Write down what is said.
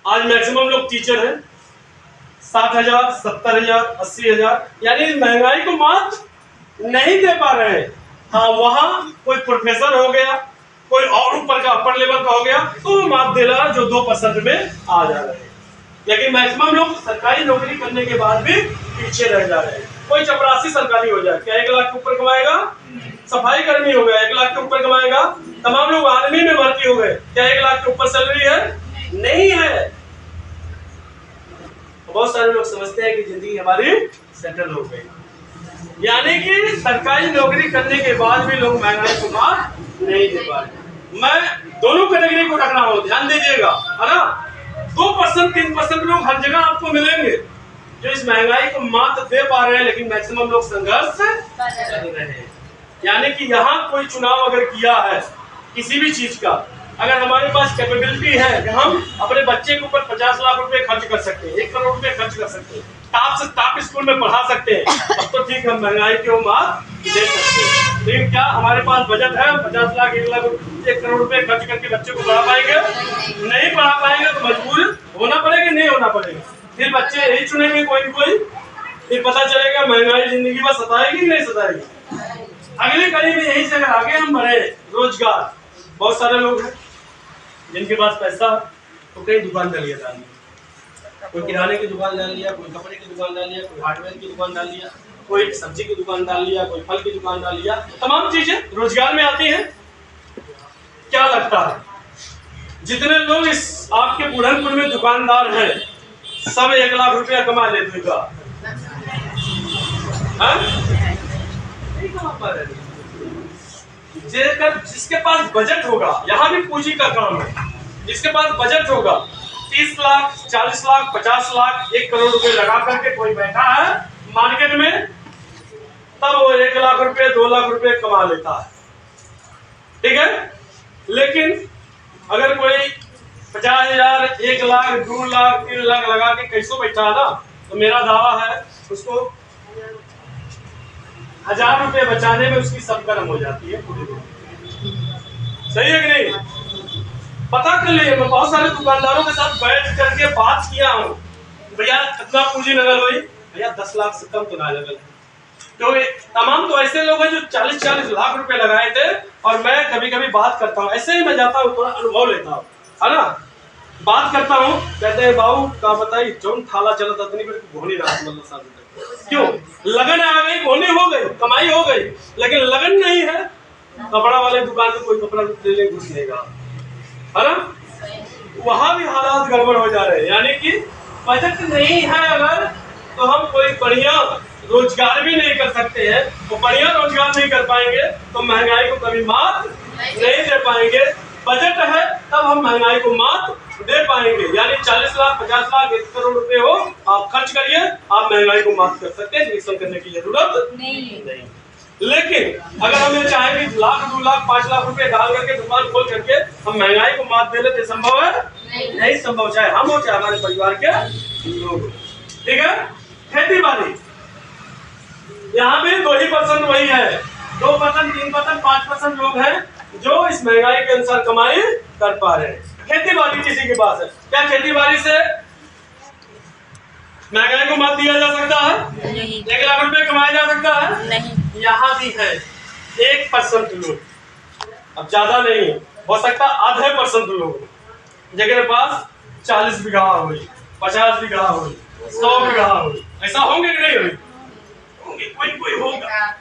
आज मैक्सिमम लोग टीचर हैं, 60,000, 70,000, 80,000, यानी महंगाई को मात नहीं दे पा रहे हैं। हाँ, वहां कोई प्रोफेसर हो गया, कोई और ऊपर का अपर लेवल का हो गया तो मात दे रहा, जो 2% में आ जा रहे हैं। लेकिन मैक्सिमम लोग सरकारी नौकरी करने के बाद भी पीछे रह जा रहे हैं। कोई चपरासी सरकारी हो जाए, क्या 1 लाख के ऊपर कमाएगा? सफाई कर्मी हो गया, 1 लाख के ऊपर कमाएगा। तमाम लोग आर्मी में भर्ती हो गए, क्या 1 लाख के ऊपर सैलरी है? नहीं है। बहुत सारे लोग समझते हैं कि जिंदगी हमारी सेटल हो गई, यानी कि सरकारी नौकरी करने के बाद भी लोग महंगाई को मात नहीं दे पा रहे। मैं दोनों कैटेगरी को रख रहा हूं, ध्यान दीजिएगा, है ना। 2%, 3% लोग हर जगह आपको मिलेंगे जो इस महंगाई को मात दे पा रहे हैं, लेकिन मैक्सिमम लोग संघर्ष कर रहे हैं। यानी कि यहाँ कोई चुनाव अगर किया है किसी भी चीज का, अगर हमारे पास कैपेबिलिटी है कि हम अपने बच्चे के ऊपर 50 लाख रुपए खर्च कर सकते हैं, 1 करोड़ रुपए खर्च कर सकते हैं, टॉप से टॉप स्कूल में पढ़ा सकते हैं, अब तो ठीक हम महंगाई की मात दे सकते हैं। लेकिन क्या हमारे पास बजट है 50 लाख, 1 लाख, 1 करोड़ रुपए खर्च करके बच्चे को पढ़ा पाएंगे? नहीं पढ़ा पाएंगे तो मजबूर होना पड़ेगा, नहीं होना पड़ेगा। फिर बच्चे यही चुनेंगे कोई न कोई, फिर पता चलेगा महंगाई जिंदगी में सताएगी नहीं सताएगी। अगली कड़ी में यही से अगर आगे हम बढ़े, रोजगार, बहुत सारे लोग हैं जिनके पास पैसा तो कई दुकान डाल लिया, कोई किराने की दुकान डाल लिया, कोई कपड़े की दुकान डाल लिया, कोई हार्डवेयर की दुकान डाल लिया, कोई सब्जी की दुकान डाल लिया, कोई फल की दुकान डाल लिया। तमाम चीजें रोजगार में आती हैं। क्या लगता है जितने लोग इस आपके बुढ़नपुर में दुकानदार हैं सब 1 लाख रुपया कमा लेते का? नहीं कमा पा रहे। जिसके पास बजट होगा, यहाँ भी पूंजी का काम है, जिसके पास बजट होगा 30 लाख, 40 लाख, 50 लाख, 1 करोड़ रुपए लगा करके कोई बैठा है मार्केट में, तब वो 1 लाख रुपए, 2 लाख रुपए कमा लेता है, ठीक है। लेकिन अगर कोई 50,000, 1 लाख, 2 लाख, 3 लाख लगा के कैसो बैठा है ना, तो मेरा दावा है उसको 1000 रुपए बचाने में उसकी सब गर्म हो जाती है पूरी दुनिया। सही है कि नहीं? पता कर लिए, मैं बहुत सारे दुकानदारों के साथ बैठ करके बात किया हूँ, भैया कितना पूंजी लगल हुई? भैया 10 लाख से कम तो ना लगल है। तो तमाम तो ऐसे लोग हैं जो 40-40 लाख रुपए लगाए थे। और मैं कभी कभी बात करता हूँ, ऐसे ही मैं जाता हूँ, थोड़ा अनुभव लेता हूँ, है ना, बात करता हूँ, कहते हैं बाबू का बताई जौन थाला चला था इतनी घोनी रात मतलब क्यों? लगन आ गई, घोनी हो गई, कमाई हो गई, लेकिन लगन नहीं है। कपड़ा वाले दुकान में कोई कपड़ा लेने घुस लेगा, है ना, वहां भी हालात गड़बड़ हो जा रहे हैं। यानी कि बजट नहीं है अगर, तो हम कोई बढ़िया रोजगार भी नहीं कर सकते हैं। तो बढ़िया रोजगार नहीं कर पाएंगे तो महंगाई को कभी मात नहीं दे पाएंगे। बजट है तब हम महंगाई को मात दे पाएंगे। यानी 40 लाख, 50 लाख, 1 करोड़ रुपए हो, आप खर्च करिए, आप महंगाई को मात कर सकते हैं, निरीक्षण करने की जरूरत नहीं। लेकिन अगर हम ये चाहें कि लाख, 2 लाख, 5 लाख रुपए डाल करके दुकान खोल करके हम महंगाई को मात दे लेते, संभव है? नहीं संभव, चाहे हम हो चाहे हमारे परिवार के लोग, ठीक है। खेती बाड़ी, यहाँ भी 2% वही है, 2%, 3%, 5% लोग हैं जो इस महंगाई के अनुसार कमाई कर पा रहे हैं। खेती बाड़ी किसी के पास है क्या? खेती बाड़ी से महंगाई को मात दिया जा सकता है? नहीं। 1 लाख रुपए कमाया जा सकता है? नहीं। यहाँ भी है 1% लोग, अब ज्यादा नहीं हो सकता, आधे % लोग जिनके पास 40 बीघा हो, 50 बीघा हो, 100 बीघा हो, ऐसा होंगे कि नहीं होंगे? कोई होगा।